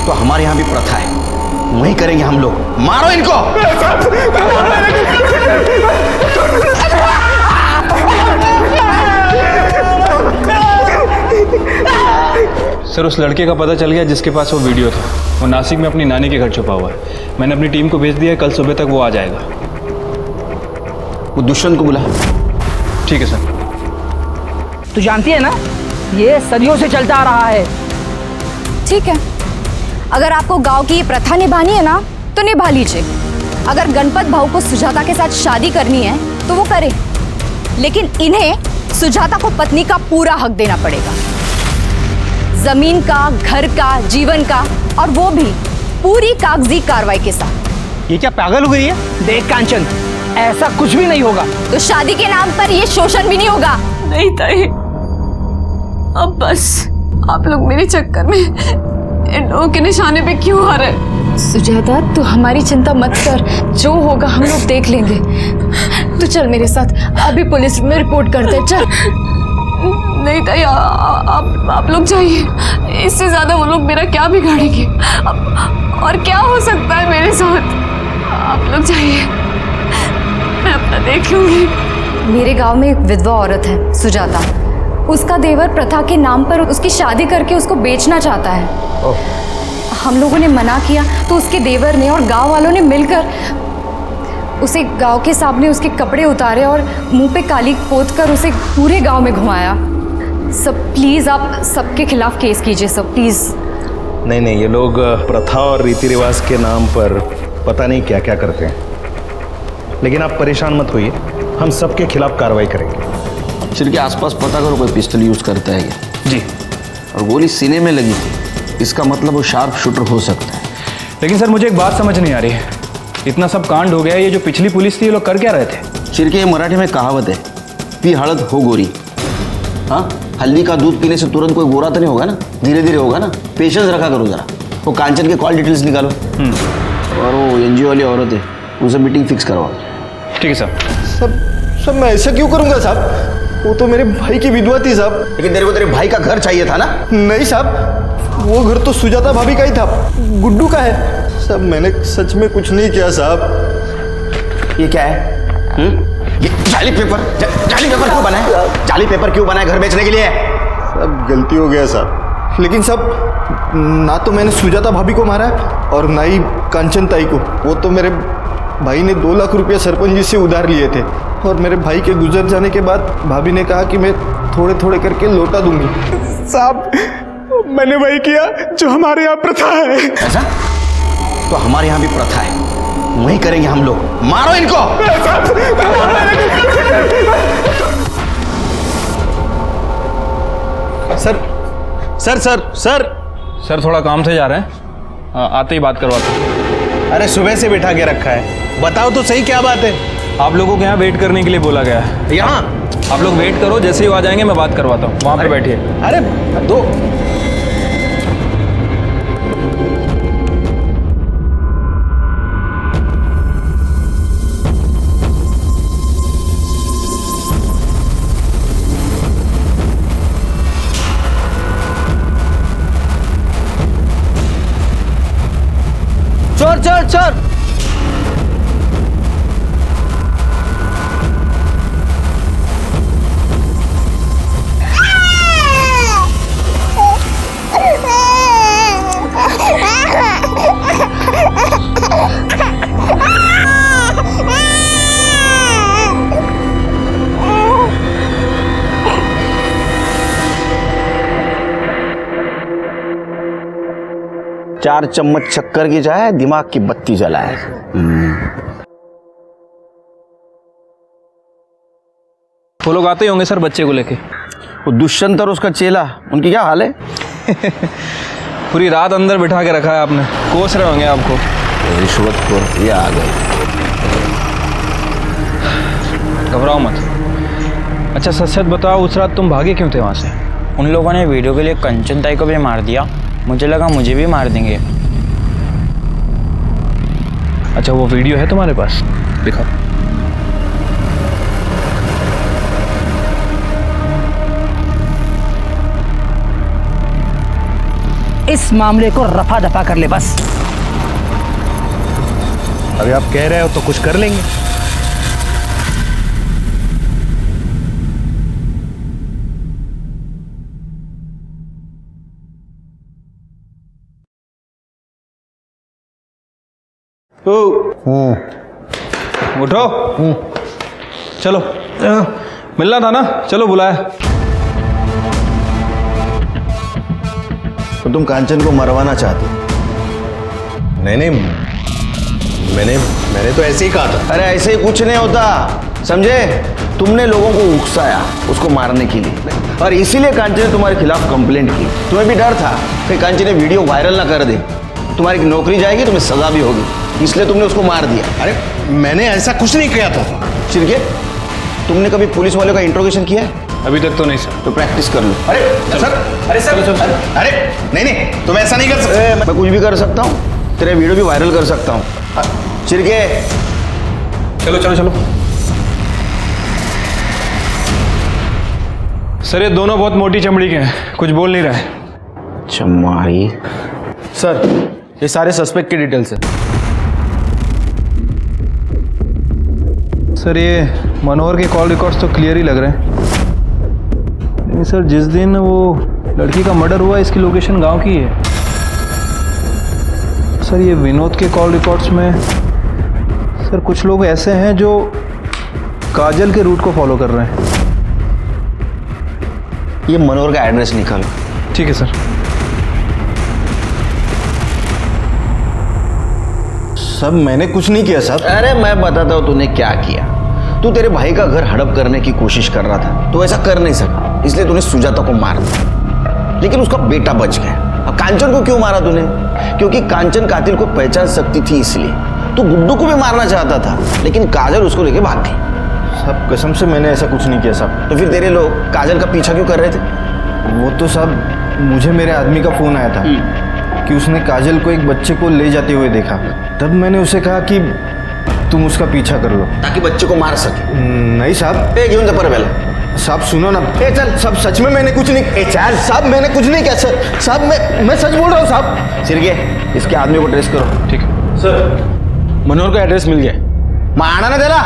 तो हमारे यहाँ भी प्रथा है, वही करेंगे हम लोग। मारो इनको।
सर उस लड़के का पता चल गया जिसके पास वो वीडियो था। वो नासिक में अपनी नानी के घर छुपा हुआ है। मैंने अपनी टीम को भेज दिया है, कल सुबह तक वो आ जाएगा।
वो दुष्यंत को बुला।
ठीक है सर।
तू जानती है ना, ये सदियों से चलता आ रहा है।
ठीक है, अगर आपको गांव की ये प्रथा निभानी है ना तो निभा लीजिए। अगर गणपत भाऊ को सुजाता के साथ शादी करनी है तो वो करे, लेकिन इन्हें सुजाता को पत्नी का पूरा हक देना पड़ेगा। जमीन का, घर का, जीवन का, और वो भी पूरी कागजी कार्रवाई के साथ।
ये क्या पागल हो गई है? देख कांचन, ऐसा कुछ भी नहीं होगा।
तो शादी के नाम पर ये शोषण भी नहीं होगा।
नहीं ताई, अब बस आप लोग मेरे चक्कर में इन लोगों के निशाने पे क्यों आ रहे? सुजाता, तू हमारी चिंता मत कर, जो होगा हम लोग देख लेंगे। तू चल मेरे साथ, अभी पुलिस में रिपोर्ट करते हैं। चल। नहीं ताई, आप लोग जाइए, इससे ज्यादा वो लोग मेरा क्या बिगाड़ेंगे? और क्या हो सकता है मेरे साथ? आप लोग जाइए, मैं अपना देख लूंगी।
मेरे गांव में एक विधवा औरत है, सुजाता। उसका देवर प्रथा के नाम पर उसकी शादी करके उसको बेचना चाहता है। हम लोगों ने मना किया तो उसके देवर ने और गांव वालों ने मिलकर उसे गांव के सामने उसके कपड़े उतारे और मुंह पे काली पोत कर उसे पूरे गांव में घुमाया। सब प्लीज़ आप सबके खिलाफ केस कीजिए सब, प्लीज़।
नहीं नहीं, ये लोग प्रथा और रीति रिवाज के नाम पर पता नहीं क्या क्या करते हैं। लेकिन आप परेशान मत होइए, हम सबके खिलाफ कार्रवाई करेंगे।
सिर के आसपास पता करो कोई पिस्टल यूज करता है क्या?
जी।
और गोली सीने में लगी थी, इसका मतलब वो शार्प शूटर हो सकता है।
लेकिन सर मुझे एक बात समझ नहीं आ रही है, इतना सब कांड हो गया, ये जो पिछली पुलिस थी ये लोग कर क्या रहे थे?
सिर के मराठी में कहावत है, पी हड़द हो गोरी। हाँ, हल्दी का दूध पीने से तुरंत कोई गोरा तो नहीं होगा ना, धीरे धीरे होगा ना। पेशेंस रखा करो जरा। वो कांचन के कॉल डिटेल्स निकालो और वो एनजीओ वाली औरत है उनसे मीटिंग फिक्स करवाओ।
ठीक है सर।
सब मैं ऐसा क्यों करूंगा साहब? वो तो मेरे भाई की विधवा थी साहब।
लेकिन तेरे को तेरे भाई का घर चाहिए था ना?
नहीं साहब, वो घर तो सुजाता भाभी का ही था, गुड्डू का है। सब मैंने सच में कुछ नहीं किया साहब।
ये क्या है? ये जाली पेपर क्यों बनाए? जाली पेपर क्यों बनाए घर बेचने के लिए?
सब गलती हो गया साहब। लेकिन सब ना तो मैंने सुजाता भाभी को मारा और ना ही कांचन ताई को। वो तो मेरे भाई ने 2 लाख रुपया सरपंच जी से उधार लिए थे और मेरे भाई के गुजर जाने के बाद भाभी ने कहा कि मैं थोड़े थोड़े करके लौटा दूंगी।
साहब, मैंने वही किया जो हमारे यहाँ प्रथा है।
ऐसा? तो हमारे यहाँ भी प्रथा है, वही करेंगे हम लोग। मारो इनको।
सर थोड़ा काम से जा रहे हैं, आते ही बात करवाता हूँ।
अरे सुबह से बिठा के रखा है, बताओ तो सही क्या बात है?
आप लोगों के यहाँ वेट करने के लिए बोला गया है।
यहाँ
आप लोग वेट करो, जैसे ही आ जाएंगे मैं बात करवाता हूँ, वहाँ पे बैठिए।
अरे दो
चोर चोर चोर।
चार चम्मच शक्कर की चाय दिमाग की बत्ती जलाए।
वो लोग आते ही होंगे सर बच्चे को लेके।
वो दुष्यंत और उसका चेला, उनकी क्या हाल है?
पूरी रात अंदर बिठा के रखा है आपने, कोस रहे होंगे आपको।
रिश्वतखोर ये आ गए।
घबराओ मत। अच्छा सच सच बताओ, उस रात तुम भागे क्यों थे वहाँ से?
उन लोगों ने वीडियो के लिए कंचन ताई को भी मार दिया, मुझे लगा मुझे भी मार देंगे।
अच्छा वो वीडियो है तुम्हारे पास? दिखाओ।
इस मामले को रफा दफा कर ले बस।
अभी आप कह रहे हो तो कुछ कर लेंगे।
उठो। चलो मिलना था ना, चलो बुलाया।
तो तुम कांचन को मरवाना चाहते?
नहीं, मैंने तो ऐसे ही कहा था।
अरे ऐसे ही कुछ नहीं होता, समझे? तुमने लोगों को उकसाया उसको मारने के लिए, और इसीलिए कांचन ने तुम्हारे खिलाफ कंप्लेंट की। तुम्हें भी डर था कि कांचन ने वीडियो वायरल ना कर दे, तुम्हारी नौकरी जाएगी, तुम्हें सजा भी होगी, इसलिए तुमने उसको मार दिया।
अरे मैंने ऐसा कुछ नहीं किया था।
चिरके, तुमने कभी पुलिस वालों का इंट्रोगेशन किया है?
अभी तक तो नहीं सर।
तो प्रैक्टिस कर लो।
अरे सर, अरे सर, अरे नहीं तुम ऐसा नहीं कर सकते।
मैं कुछ भी कर सकता हूँ, तेरे वीडियो भी वायरल कर सकता हूँ। चिरके,
चलो चलो चलो। सर ये दोनों बहुत मोटी चमड़ी के हैं, कुछ बोल नहीं रहे।
चमारी।
सर ये सारे सस्पेक्ट की डिटेल्स है।
सर ये मनोहर के कॉल रिकॉर्ड्स तो क्लियर ही लग रहे हैं, लेकिन सर जिस दिन वो लड़की का मर्डर हुआ इसकी लोकेशन गांव की है। सर ये विनोद के कॉल रिकॉर्ड्स में सर कुछ लोग ऐसे हैं जो काजल के रूट को फॉलो कर रहे हैं।
ये मनोहर का एड्रेस निकालो।
ठीक है सर।
सब मैंने कुछ नहीं किया साहब। अरे मैं बताता हूँ तूने क्या किया। तू तेरे भाई का घर हड़प करने की कोशिश कर रहा था, तो ऐसा कर नहीं सका, इसलिए तूने सुजाता को मार दिया, लेकिन उसका बेटा बच गया। अब कांचन को क्यों मारा तूने? क्योंकि कांचन कातिल को पहचान सकती थी, इसलिए। तू गुड्डू को भी मारना चाहता था, लेकिन काजल उसको लेके भाग गई।
साहब कसम से मैंने ऐसा कुछ नहीं किया साहब।
तो फिर तेरे लोग काजल का पीछा क्यों कर रहे थे?
वो तो साहब मुझे मेरे आदमी का फोन आया था कि उसने काजल को एक बच्चे को ले जाते हुए देखा। तब मैंने उसे कहा कि तुम उसका पीछा कर लो,
ताकि बच्चे को मार सके।
नहीं साहब।
घेऊन जा पर बेला।
साहब सुनो ना। चल साहब, सच में मैंने कुछ नहीं। चल साहब, मैंने कुछ नहीं किया सर। साहब मैं सच बोल रहा हूँ साहब।
सिरके, इसके आदमी को ट्रेस करो।
ठीक है
सर, मनोहर का एड्रेस मिल गया।
मारना ना देला।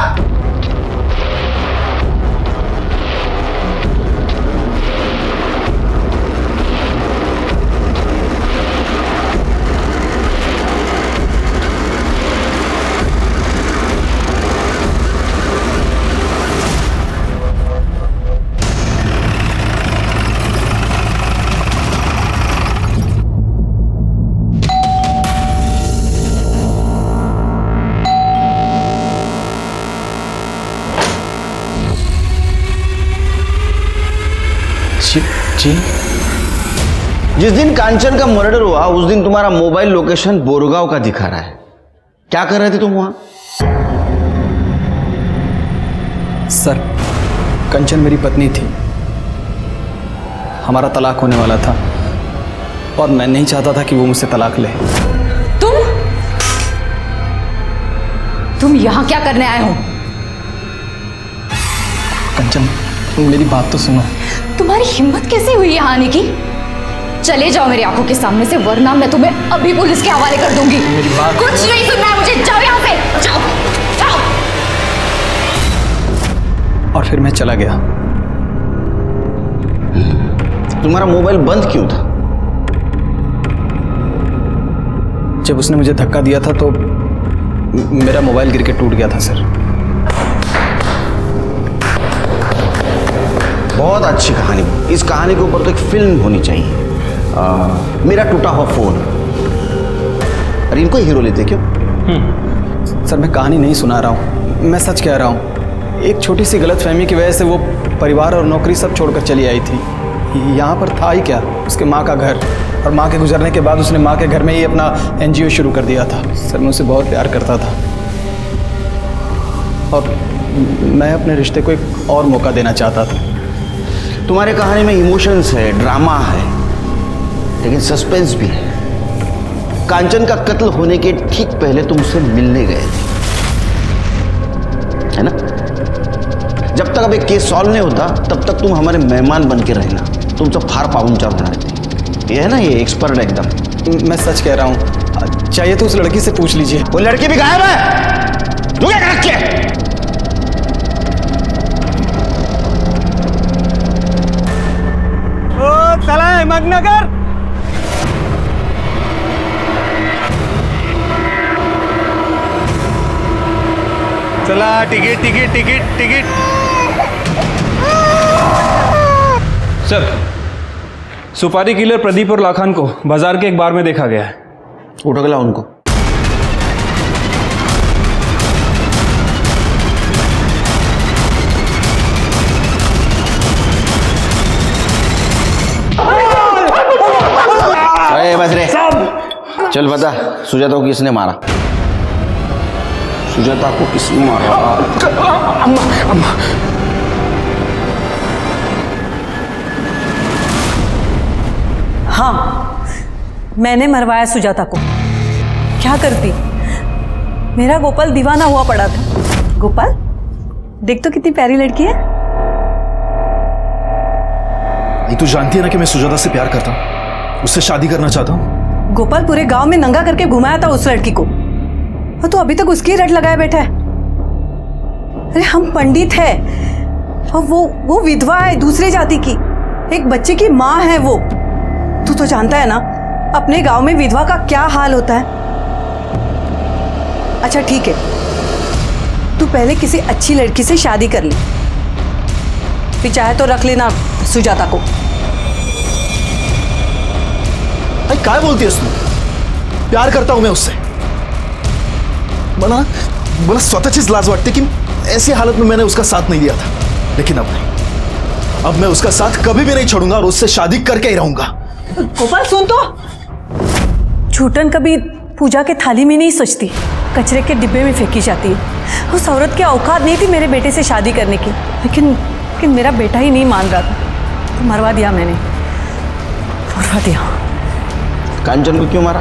जी,
जिस दिन कांचन का मर्डर हुआ उस दिन तुम्हारा मोबाइल लोकेशन बोरगांव का दिखा रहा है। क्या कर रहे थे तुम वहां?
सर कंचन मेरी पत्नी थी, हमारा तलाक होने वाला था और मैं नहीं चाहता था कि वो मुझसे तलाक ले।
तुम यहां क्या करने आए हो?
कंचन मेरी बात तो सुनो।
तुम्हारी हिम्मत कैसे हुई यहाँ आने की? चले जाओ मेरी आंखों के सामने से, वरना मैं तुम्हें अभी पुलिस के हवाले कर दूंगी। कुछ नहीं सुनना है मुझे, जाओ यहाँ से, जाओ जाओ।
और फिर मैं चला गया।
तुम्हारा मोबाइल बंद क्यों था?
जब उसने मुझे धक्का दिया था तो मेरा मोबाइल गिर के टूट गया था सर।
बहुत अच्छी कहानी। इस कहानी के ऊपर तो एक फिल्म होनी चाहिए। मेरा टूटा हुआ फोन। अरे इनको हीरो लेते क्यों?
सर मैं कहानी नहीं सुना रहा हूँ, मैं सच कह रहा हूँ। एक छोटी सी गलतफहमी की वजह से वो परिवार और नौकरी सब छोड़कर चली आई थी। यहाँ पर था ही क्या, उसके माँ का घर, और माँ के गुजरने के बाद उसने माँ के घर में ही अपना NGO शुरू कर दिया था। सर मैं उसे बहुत प्यार करता था और मैं अपने रिश्ते को एक और मौका देना चाहता था।
तुम्हारे कहानी में इमोशंस है, ड्रामा है, लेकिन सस्पेंस भी है। कांचन का कत्ल होने के ठीक पहले तुम उससे मिलने गए थे, है ना? जब तक अब एक केस सॉल्व नहीं होता तब तक तुम हमारे मेहमान बन के रहना। तुम सब फार पाहुनचार होना रहते। ये है ना, ये एक्सपर्ट एकदम।
मैं सच कह रहा हूँ, चाहिए तो उस लड़की से पूछ लीजिए।
वो लड़की भी गायब है। तू क्या कर रखी है?
चला हिम्मतनगर। चला ticket ticket ticket ticket. Sir सुपारी किलर प्रदीप और लाखान को बाजार के एक बार में देखा गया है।
उठो गला उनको। चल बता, सुजाता को किसने मारा? सुजाता को किसने मारा?
अम्मा अम्मा
हाँ, मैंने मरवाया सुजाता को। क्या करती? मेरा गोपाल दीवाना हुआ पड़ा था। गोपाल, देख तो कितनी प्यारी लड़की है।
ये तू जानती है ना कि मैं सुजाता से प्यार करता हूँ, उससे शादी करना चाहता हूँ।
गोपाल पूरे गांव में नंगा करके घुमाया था उस लड़की को, और तू अभी तक उसकी रट लगाया बैठा है। अरे हम पंडित है और वो विधवा है, दूसरे जाति की, एक बच्चे की माँ है वो। तू तो जानता है ना अपने गांव में विधवा का क्या हाल होता है। अच्छा ठीक है, तू पहले किसी अच्छी लड़की से शादी कर ले, फिर चाहे तो रख लेना सुजाता को।
अरे काय बोलती है तू? प्यार करता हूं मैं उससे। मला स्वतःचीच लाज वाटते कि ऐसी हालत में मैंने उसका साथ नहीं दिया था, लेकिन अब नहीं। अब मैं उसका साथ कभी भी नहीं छोड़ूंगा और उससे शादी करके ही रहूंगा।
गोपाल सुन तो, छूटन कभी पूजा के थाली में नहीं सोचती, कचरे के डिब्बे में फेंकी जाती है। उस औरत की औकात नहीं थी मेरे बेटे से शादी करने की, लेकिन मेरा बेटा ही नहीं मान रहा था, तो मरवा दिया मैंने, मरवा दिया।
कांचन को क्यों मारा?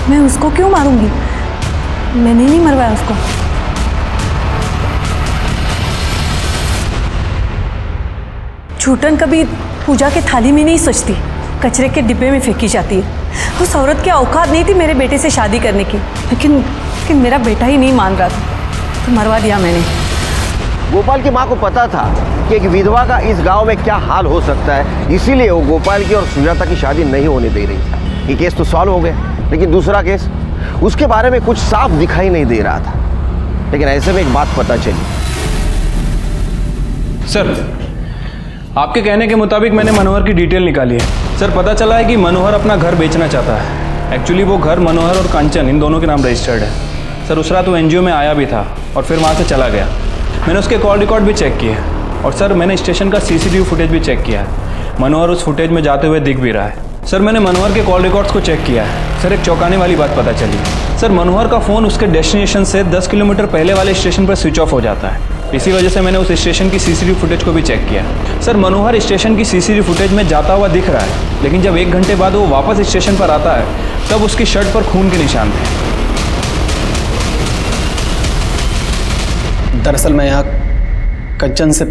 मैं उसको क्यों मारूंगी? मैंने नहीं मरवाया उसको। छूटन कभी पूजा के थाली में नहीं सोचती, कचरे के डिब्बे में फेंकी जाती है। उस औरत की औकात नहीं थी मेरे बेटे से शादी करने की, लेकिन मेरा बेटा ही नहीं मान रहा था, तो मरवा दिया मैंने।
गोपाल की माँ को पता था कि एक विधवा का इस गांव में क्या हाल हो सकता है, इसीलिए वो गोपाल की और सुजाता की शादी नहीं होने दे रही थी। ये केस तो सॉल्व हो गया, लेकिन दूसरा केस, उसके बारे में कुछ साफ दिखाई नहीं दे रहा था। लेकिन ऐसे में एक बात पता चली।
सर, आपके कहने के मुताबिक मैंने मनोहर की डिटेल निकाली है। सर, पता चला है कि मनोहर अपना घर बेचना चाहता है। एक्चुअली वो घर मनोहर और कांचन इन दोनों के नाम रजिस्टर्ड है। सर, उस रात वो एनजीओ में आया भी था और फिर वहाँ से चला गया। मैंने उसके कॉल रिकॉर्ड भी चेक किए, और सर मैंने स्टेशन का सीसीटीवी फुटेज भी चेक किया है। मनोहर उस फुटेज में जाते हुए दिख भी रहा है। सर, मैंने मनोहर के कॉल रिकॉर्ड्स को चेक किया है। सर, एक चौंकाने वाली बात पता चली। सर, मनोहर का फ़ोन उसके डेस्टिनेशन से 10 किलोमीटर पहले वाले स्टेशन पर स्विच ऑफ हो जाता है। इसी वजह से मैंने उस स्टेशन की सीसीटीवी फुटेज को भी चेक किया। सर, मनोहर स्टेशन की सीसीटीवी फुटेज में जाता हुआ दिख रहा है, लेकिन जब 1 घंटे बाद वो वापस स्टेशन पर आता है, तब उसकी शर्ट पर खून के निशान थे।
दरअसल मैं यहाँ कंचन से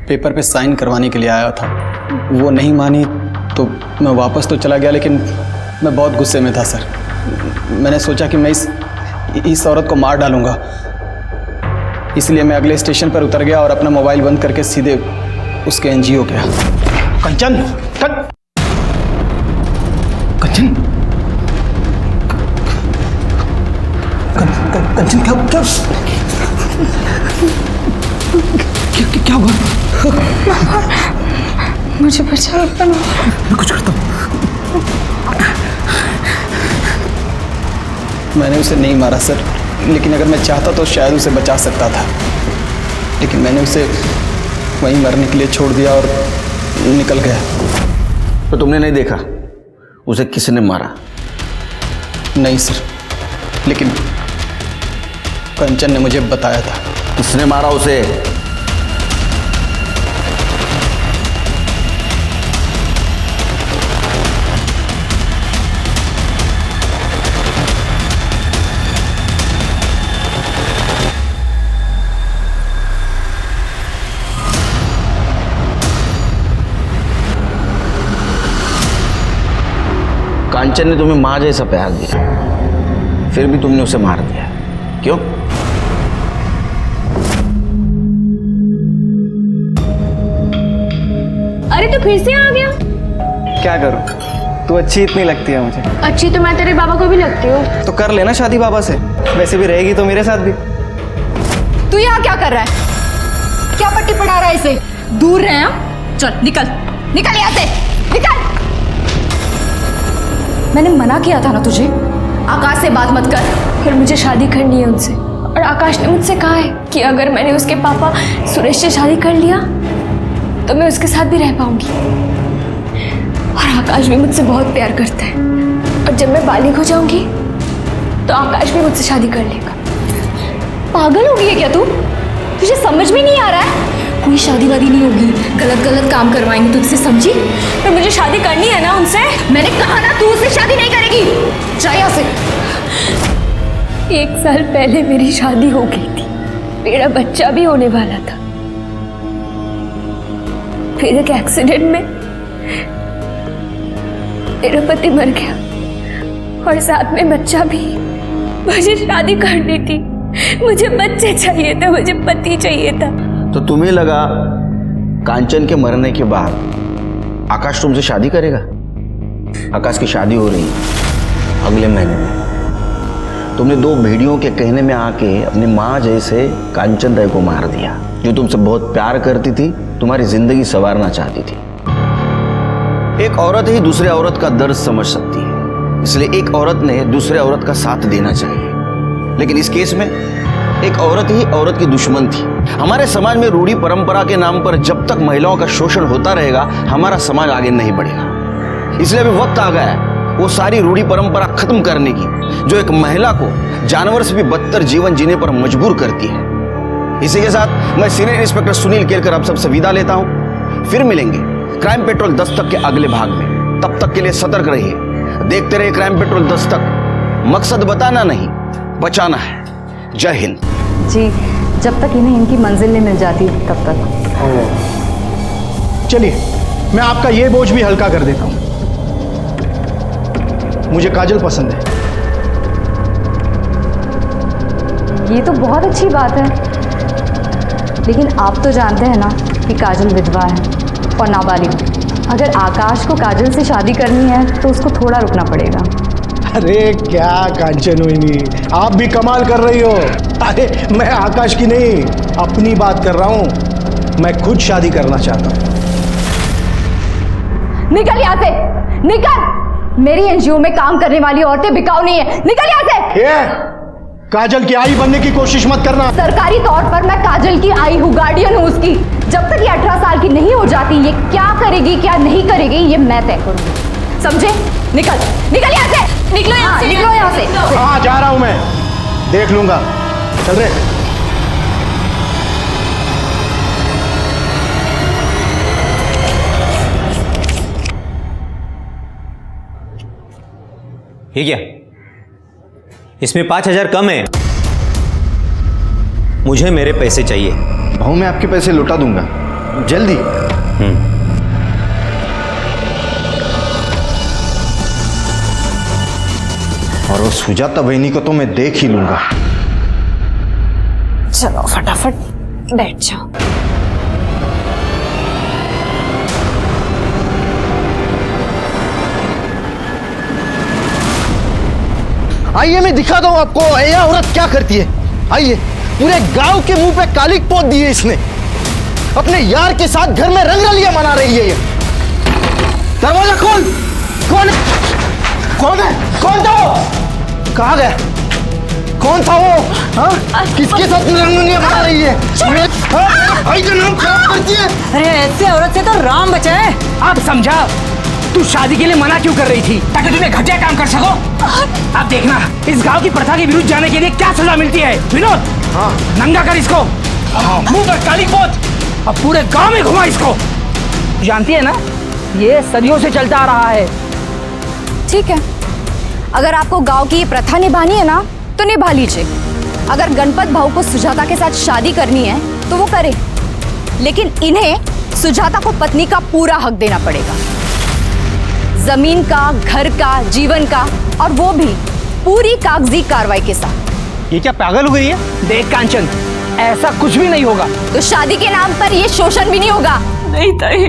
पेपर पे साइन करवाने के लिए आया था। वो नहीं मानी तो मैं वापस तो चला गया, लेकिन मैं बहुत गुस्से में था सर। मैंने सोचा कि मैं इस औरत को मार डालूंगा, इसलिए मैं अगले स्टेशन पर उतर गया और अपना मोबाइल बंद करके सीधे उसके एनजीओ गया।
कंचन, कंचन, कंचन, क्या हुआ?
मुझे बचा लो।
मैं कुछ करता हूँ।
मैंने उसे नहीं मारा सर, लेकिन अगर मैं चाहता तो शायद उसे बचा सकता था, लेकिन मैंने उसे वहीं मरने के लिए छोड़ दिया और निकल गया।
तो तुमने नहीं देखा उसे किसने मारा?
नहीं सर, लेकिन कंचन ने मुझे बताया था।
किसने मारा उसे? कांचन ने तुम्हें माँ जैसा प्यार दिया, फिर भी तुमने उसे मार दिया। क्यों?
अरे तू फिर से आ गया?
क्या करूं, तू अच्छी इतनी लगती है मुझे।
अच्छी तो मैं तेरे बाबा को भी लगती हूँ।
तो कर लेना शादी बाबा से, वैसे भी रहेगी तो मेरे साथ भी।
तू यहाँ क्या कर रहा है? क्या पट्टी पढ़ा रहा है इसे? दूर रहे हैं। चल निकल, निकल यहाँ से, निकल। मैंने मना किया था ना तुझे, आकाश से बात मत कर।
फिर मुझे शादी करनी है उनसे, और आकाश ने मुझसे कहा है कि अगर मैंने उसके पापा सुरेश से शादी कर लिया तो मैं उसके साथ भी रह पाऊंगी। और आकाश भी मुझसे बहुत प्यार करता है, और जब मैं बालिग हो जाऊंगी तो आकाश भी मुझसे शादी कर लेगा।
पागल हो गई है क्या तू? तुझे समझ में नहीं आ रहा है?
कोई शादी वादी नहीं होगी, गलत गलत काम करवाएंगे तुझसे, समझी? पर मुझे शादी करनी है ना उनसे।
मैंने कहा ना, तू उससे शादी नहीं करेगी। जा यहाँ से।
1 साल पहले मेरी शादी हो गई थी, मेरा बच्चा भी होने वाला था। फिर एक एक्सीडेंट में मेरा पति मर गया और साथ में बच्चा भी। मुझे शादी करनी थी, मुझे बच्चे चाहिए थे, मुझे पति चाहिए था।
तो तुम्हें लगा कांचन के मरने के बाद आकाश तुमसे शादी करेगा? आकाश की शादी हो रही है अगले महीने में। तुमने 2 भेड़ियों के कहने में आके अपनी माँ जैसे कांचन ताई को मार दिया, जो तुमसे बहुत प्यार करती थी, तुम्हारी जिंदगी संवारना चाहती थी। एक औरत ही दूसरे औरत का दर्द समझ सकती है, इसलिए एक औरत ने दूसरे औरत का साथ देना चाहिए। लेकिन इस केस में एक औरत ही औरत की दुश्मन थी। हमारे समाज में रूढ़ी परंपरा के नाम पर जब तक महिलाओं का शोषण होता रहेगा, हमारा समाज आगे नहीं बढ़ेगा। इसलिए अभी वक्त आ गया है वो सारी रूढ़ी परंपरा खत्म करने की, जो एक महिला को जानवर से भी बदतर जीवन जीने पर मजबूर करती है। इसी के साथ मैं सीनियर इंस्पेक्टर सुनील केलकर आप सबसे विदा लेता हूं। फिर मिलेंगे क्राइम पेट्रोल दस्तक के अगले भाग में। तब तक के लिए सतर्क रहिए, देखते रहिए क्राइम पेट्रोल दस्तक। मकसद बताना नहीं, बचाना है। जय हिंद।
जी, जब तक इन्हें इनकी मंजिल नहीं मिल जाती तब तक।
चलिए, मैं आपका ये बोझ भी हल्का कर देता हूं। मुझे काजल पसंद है।
ये तो बहुत अच्छी बात है, लेकिन आप तो जानते हैं ना कि काजल विधवा है और नाबालिग। अगर आकाश को काजल से शादी करनी है तो उसको थोड़ा रुकना पड़ेगा।
अरे क्या कांचन हुई, आप भी कमाल कर रही हो। अरे मैं आकाश की नहीं, अपनी बात कर रहा हूं। मैं खुद शादी करना चाहता हूं।
निकल यहाँ से, निकल। मेरी एनजीओ में काम करने वाली औरतें बिकाऊ नहीं है। निकल यहाँ से।
ये काजल की आई बनने की कोशिश मत करना।
सरकारी तौर पर मैं काजल की आई हूँ, गार्डियन हूँ उसकी। जब तक ये 18 साल की नहीं हो जाती, ये क्या करेगी क्या नहीं करेगी ये मैं तय करूंगी, समझे? निकल, निकल यहाँ से। निकलो यहाँ से, निकलो यहाँ से।
हाँ, जा रहा हूं मैं, देख लूंगा। चल रहे।
ये क्या? इसमें 5,000 कम है। मुझे मेरे पैसे चाहिए।
भाऊ मैं आपके पैसे लौटा दूंगा, जल्दी। और वो सुजाता बहनी को तो मैं देख ही लूंगा।
चलो फटाफट बैठ जाओ।
आइए मैं दिखा दूं आपको ये औरत क्या करती है। आइए, पूरे गांव के मुंह पे कालिक पोत दी है इसने। अपने यार के साथ घर में रंगरलियां मना रही है ये। दरवाजा खोल। कौन है? कौन है? कौन था वो? कहाँ गया? कौन था वो? हाँ? किसके साथ रंगरलियां मना रही है? भाई का नाम खराब करती है।
अरे ऐसे औरत से तो राम बचाए।
अब समझा तू शादी के लिए मना क्यों कर रही थी, ताकि तुम्हें घटिया काम कर सको। अब देखना इस गांव की प्रथा के विरुद्ध जाने के लिए क्या सजा मिलती है। विनोद, हाँ, नंगा कर इसको। मुंह पर काली पोत, अब पूरे गांव में घुमा इसको। जानती है ना, ये सदियों से चलता आ रहा है।
ठीक है, अगर आपको गांव की ये प्रथा निभानी है ना तो निभा लीजिए। अगर गणपत भाऊ को सुजाता के साथ शादी करनी है तो वो करे, लेकिन इन्हें सुजाता को पत्नी का पूरा हक देना पड़ेगा, जमीन का, घर का, जीवन का, और वो भी पूरी कागजी कार्रवाई के साथ।
ये क्या पागल हो गई है? देख कांचन, ऐसा कुछ भी नहीं होगा।
तो शादी के नाम पर ये शोषण भी नहीं होगा।
नहीं ताई,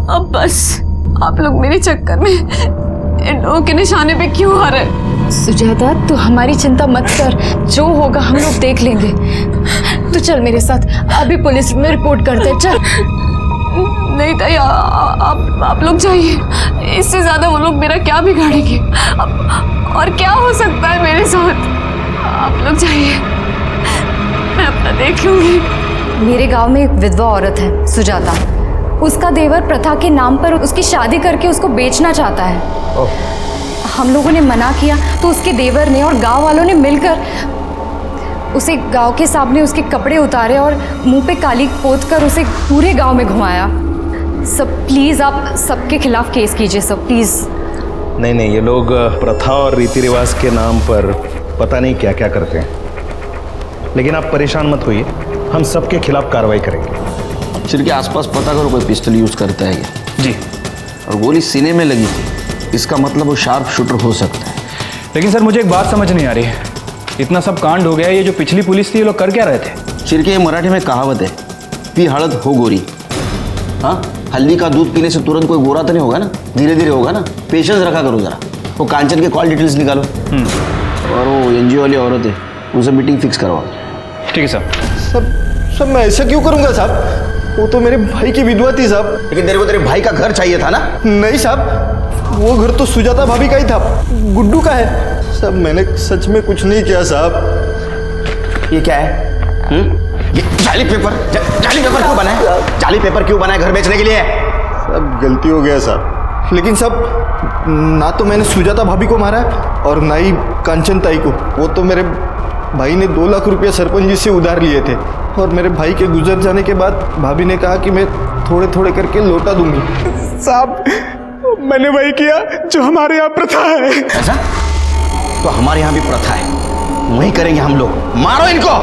अब बस आप लोग मेरे चक्कर में इन लोगों के निशाने पे क्यों आ रहे? सुजाता, तू हमारी चिंता मत कर, जो होगा हम लोग देख लेंगे। तू चल मेरे साथ, अभी पुलिस में रिपोर्ट करते। चल। नहीं ताई, आप लोग जाइए, इससे ज्यादा वो लोग मेरा क्या बिगाड़ेंगे? और क्या हो सकता है मेरे साथ? आप लोग जाइए, मैं अपना देख लूंगी।
मेरे गांव में एक विधवा औरत है सुजाता, उसका देवर प्रथा के नाम पर उसकी शादी करके उसको बेचना चाहता है। हम लोगों ने मना किया तो उसके देवर ने और गांव वालों ने मिलकर उसे गांव के सामने उसके कपड़े उतारे और मुंह पे काली पोत कर उसे पूरे गांव में घुमाया। सब प्लीज़ आप सबके खिलाफ केस कीजिए सब, प्लीज़।
नहीं, ये लोग प्रथा और रीति रिवाज के नाम पर पता नहीं क्या क्या करते हैं, लेकिन आप परेशान मत होइए, हम सबके खिलाफ कार्रवाई करेंगे।
सिर के आसपास पता करो कोई पिस्टल यूज करता है क्या?
जी।
और गोली सीने में लगी थी, इसका मतलब वो शार्प शूटर हो सकता है।
लेकिन सर मुझे एक बात समझ नहीं आ रही है, इतना सब कांड हो गया, ये जो पिछली पुलिस थी ये लोग कर क्या रहे थे?
सिर के मराठी में कहावत है, पी हड़द हो गोरी। हाँ, हल्दी का दूध पीने से तुरंत कोई गोरा तो नहीं होगा ना, धीरे धीरे होगा ना। पेशेंस रखा करो जरा। वो कांचन के कॉल डिटेल्स निकालो और वो एनजीओ वाली औरत है उनसे मीटिंग फिक्स करवाओ।
ठीक है साहब।
सब मैं ऐसा क्यों करूंगा साहब? वो तो मेरे भाई की विधवा थी साहब।
लेकिन तेरे को तेरे भाई का घर चाहिए था ना?
नहीं साहब, वो घर तो सुजाता भाभी का ही था, गुड्डू का है। सब मैंने सच में कुछ नहीं किया साहब।
ये क्या है? ये जाली पेपर क्यों बनाए? जाली पेपर क्यों बनाए घर बेचने के लिए?
सब गलती हो गया साहब। लेकिन सब ना तो मैंने सुजाता भाभी को मारा और ना ही कांचन ताई को। वो तो मेरे भाई ने 2 लाख रुपया सरपंच जी से उधार लिए थे और मेरे भाई के गुजर जाने के बाद भाभी ने कहा कि मैं थोड़े थोड़े करके लौटा दूंगी।
साहब मैंने वही किया जो हमारे यहाँ प्रथा है।
ऐसा? तो हमारे यहाँ भी प्रथा है, वही करेंगे हम लोग। मारो इनको।